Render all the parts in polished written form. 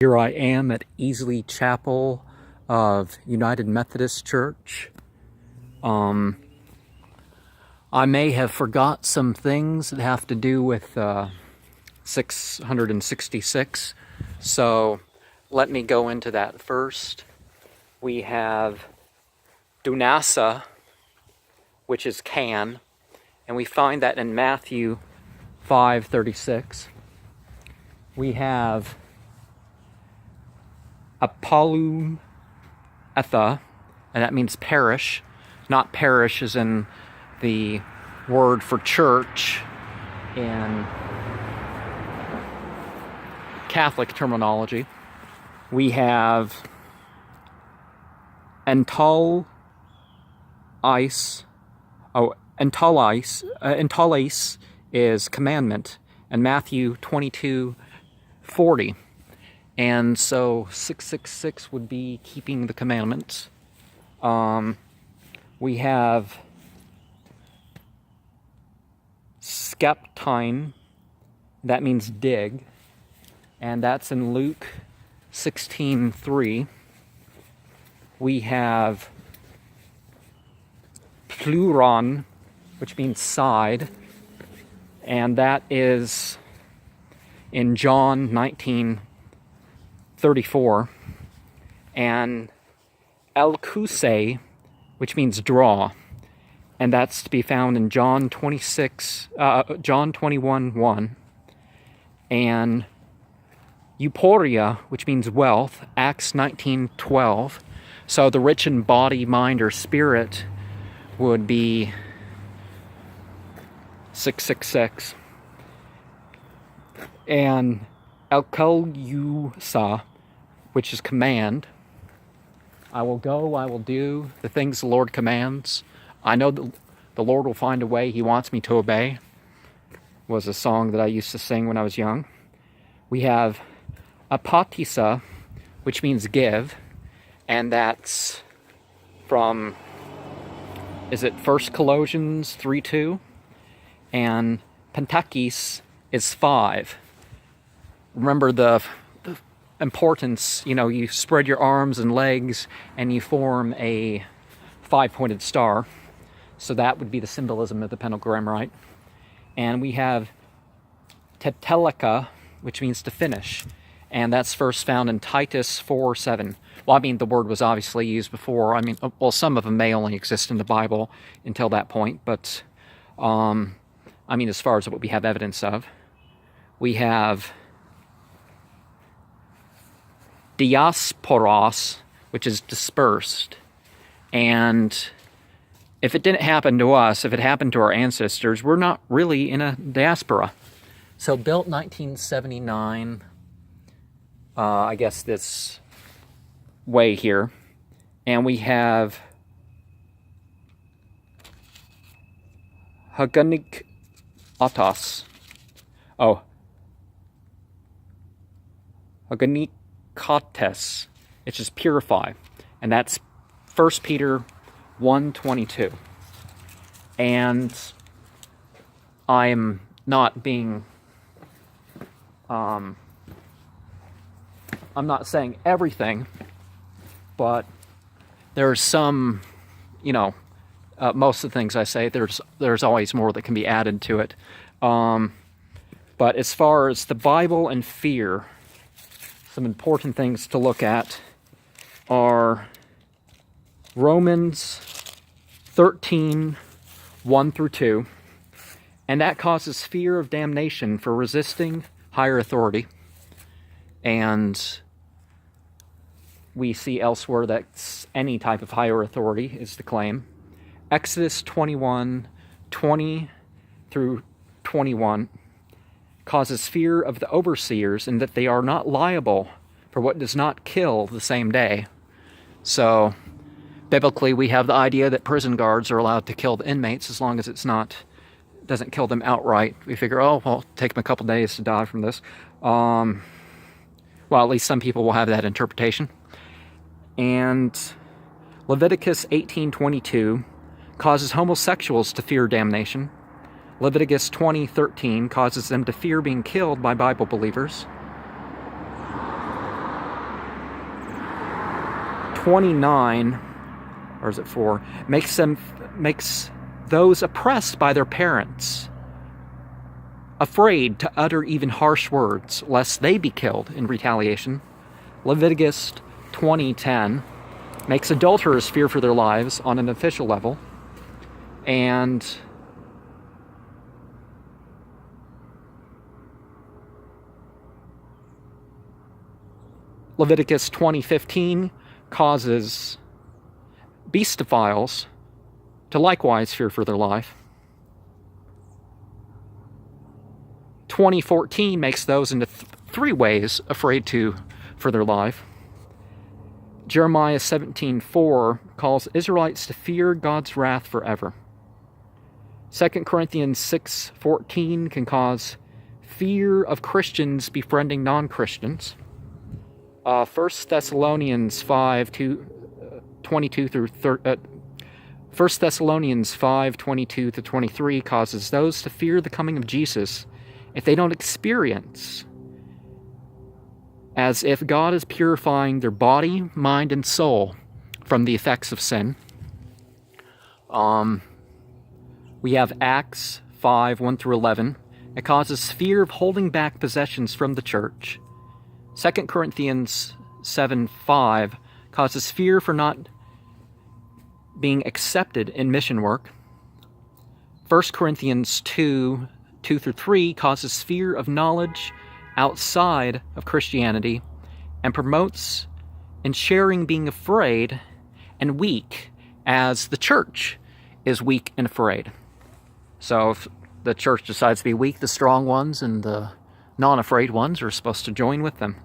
Here I am at Easley Chapel of United Methodist Church. I may have forgot some things that have to do with 666, so let me go into that first. We have Dunasa, which is can, and we find that in Matthew 5:36. We have Apollumetha, and that means parish, not parish as in the word for church in Catholic terminology. We have entolais is commandment, and Matthew 22:40. And so 666 would be keeping the commandments. We have skeptine, that means dig, and that's in Luke 16:3. We have pluron, which means side, and that is in John 19:34, and elkuse, which means draw, and that's to be found in John 21:1, and euporia, which means wealth, Acts 19:12. So the rich in body, mind, or spirit would be 666, and elkeusa, which is command. I will go, I will do the things the Lord commands. I know that the Lord will find a way He wants me to obey, was a song that I used to sing when I was young. We have apatisa, which means give, and that's from, is it 1 Colossians 3:2? And pentakis is 5. Remember the importance, you spread your arms and legs and you form a 5-pointed star. So that would be the symbolism of the pentagram, right? And we have teteleka, which means to finish. And that's first found in Titus 4:7. Well, the word was obviously used before. Some of them may only exist in the Bible until that point, but as far as what we have evidence of. We have diasporos, which is dispersed. And if it didn't happen to us, if it happened to our ancestors, we're not really in a diaspora. So built 1979, I guess this way here. And we have Haganik Atas. Haganikates, which is purify, and that's 1 Peter 1:22. And I'm not being, I'm not saying everything, but there's some, most of the things I say, there's always more that can be added to it. But as far as the Bible and fear, some important things to look at are Romans 13:1-2, and that causes fear of damnation for resisting higher authority. And we see elsewhere that any type of higher authority is the claim. Exodus 21:20-21 causes fear of the overseers and that they are not liable for what does not kill the same day. So, biblically, we have the idea that prison guards are allowed to kill the inmates as long as doesn't kill them outright. We figure, take them a couple days to die from this. At least some people will have that interpretation. And Leviticus 18:22 causes homosexuals to fear damnation. Leviticus 20:13 causes them to fear being killed by Bible believers. 29, or is it 4, makes those oppressed by their parents afraid to utter even harsh words, lest they be killed in retaliation. Leviticus 20:10 makes adulterers fear for their lives on an official level. And Leviticus 20:15 causes beastophiles to likewise fear for their life. 20:14 makes those into 3 ways afraid for their life. Jeremiah 17:4 calls Israelites to fear God's wrath forever. 2 Corinthians 6:14 can cause fear of Christians befriending non-Christians. 1 Thessalonians 5:22-23 causes those to fear the coming of Jesus if they don't experience as if God is purifying their body, mind, and soul from the effects of sin. We have Acts 5:1-11. It causes fear of holding back possessions from the church. 2 Corinthians 7:5 causes fear for not being accepted in mission work. 1 Corinthians 2:2-3 causes fear of knowledge outside of Christianity and promotes in sharing being afraid and weak, as the church is weak and afraid. So if the church decides to be weak, the strong ones and the non-afraid ones are supposed to join with them.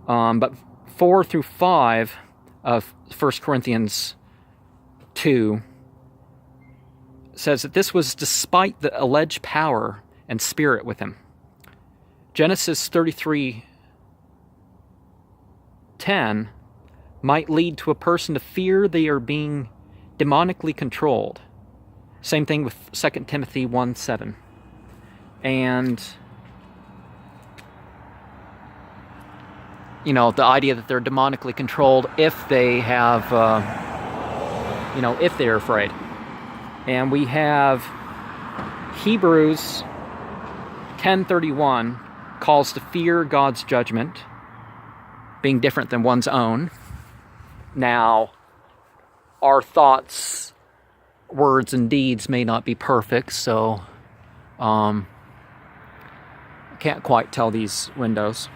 But 4-5 of 1 Corinthians 2 says that this was despite the alleged power and spirit with him. Genesis 33:10 might lead to a person to fear they are being demonically controlled. Same thing with 2 Timothy 1:7. And the idea that they're demonically controlled if they have, if they're afraid. And we have Hebrews 10:31 calls to fear God's judgment, being different than one's own. Now, our thoughts, words, and deeds may not be perfect, so can't quite tell these windows.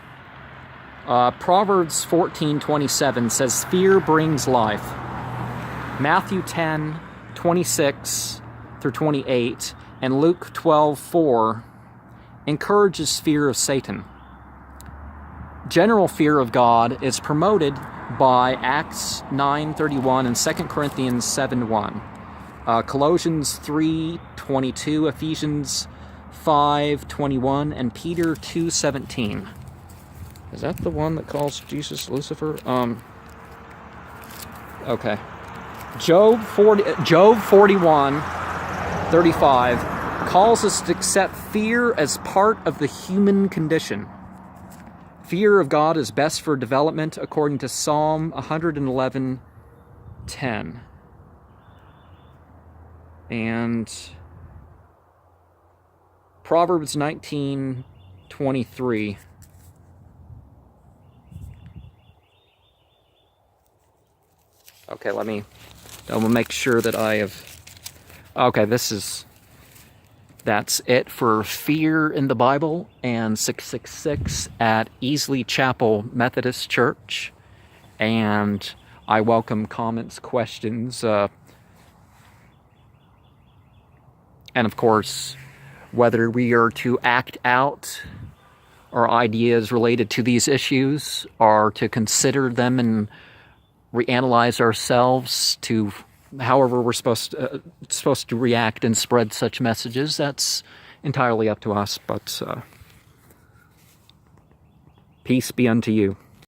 Proverbs 14:27 says, fear brings life. Matthew 10:26-28 and Luke 12:4 encourages fear of Satan. General fear of God is promoted by Acts 9:31 and 2 Corinthians 7:1. Colossians 3:22, Ephesians 5:21, and Peter 2:17. Is that the one that calls Jesus Lucifer? Okay. Job 41:35 calls us to accept fear as part of the human condition. Fear of God is best for development according to Psalm 111:10. And Proverbs 19:23. Okay, I will make sure that I have... Okay, that's it for fear in the Bible and 666 at Easley Chapel Methodist Church. And I welcome comments, questions, and of course, whether we are to act out our ideas related to these issues or to consider them and reanalyze ourselves to however we're supposed to react and spread such messages. That's entirely up to us, but peace be unto you.